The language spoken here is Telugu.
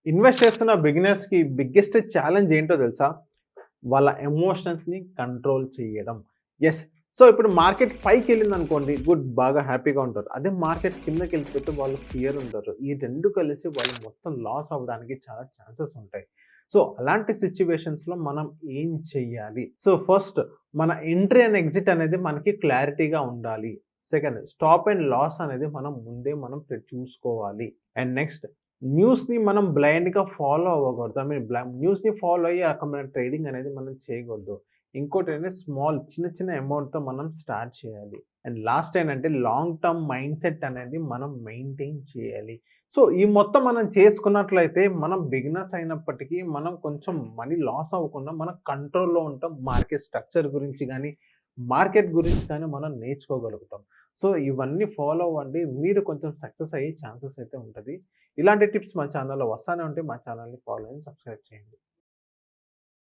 ఇన్వెస్ట్ చేస్తున్న బిగినర్స్‌కి బిగ్గెస్ట్ ఛాలెంజ్ ఏంటో తెలుసా? వాళ్ళ ఎమోషన్స్‌ని కంట్రోల్ చేయడం. యెస్. సో, ఇప్పుడు మార్కెట్ పైకెళ్ళిందనుకోండి బాగా హ్యాపీగా ఉంటారు. అదే మార్కెట్ కిందకెళ్ళిపోతే వాళ్ళు ఫియర్ ఉంటారు. ఈ 2 కలిసి వాళ్ళు మొత్తం లాస్ అవ్వడానికి చాలా ఛాన్సెస్ ఉంటాయి. సో, అలాంటి సిట్యుయేషన్స్‌లో మనం ఏం చెయ్యాలి? సో, ఫస్ట్ మన ఎంట్రీ అండ్ ఎగ్జిట్ అనేది మనకి క్లారిటీగా ఉండాలి. సెకండ్ స్టాప్ అండ్ లాస్ అనేది మనం ముందే చూసుకోవాలి. అండ్ నెక్స్ట్ న్యూస్‌ని మనం బ్లైండ్‌గా ఫాలో అవ్వకూడదు. ఐ మీన్ న్యూస్‌ని ఫాలో అయ్యి అక్కడ మన ట్రేడింగ్ అనేది మనం చేయకూడదు. ఇంకోటేంటంటే చిన్న చిన్న అమౌంట్‌తో మనం స్టార్ట్ చేయాలి. అండ్ లాస్ట్ ఏంటంటే లాంగ్ టర్మ్ మైండ్‌సెట్ అనేది మనం మెయింటైన్ చేయాలి. సో, ఈ మొత్తం మనం చేసుకున్నట్లయితే మనం బిగినర్స్ అయినప్పటికీ మనం కొంచెం మనీ లాస్ అవ్వకుండా మనం కంట్రోల్‌లో ఉంటాం. మార్కెట్ స్ట్రక్చర్ గురించి గానీ, మార్కెట్ గురించి కానీ మనం నేర్చుకోగలుగుతాం. సో, ఇవన్నీ ఫాలో అవ్వండి. మీరు కొంచెం సక్సెస్ అయ్యే ఛాన్సెస్ అయితే ఉంటది. ఇలాంటి టిప్స్ మా ఛానెల్‌లో వస్తానే ఉంటాయి. మా ఛానెల్‌ని ఫాలో అండ్ సబ్స్క్రైబ్ చేయండి.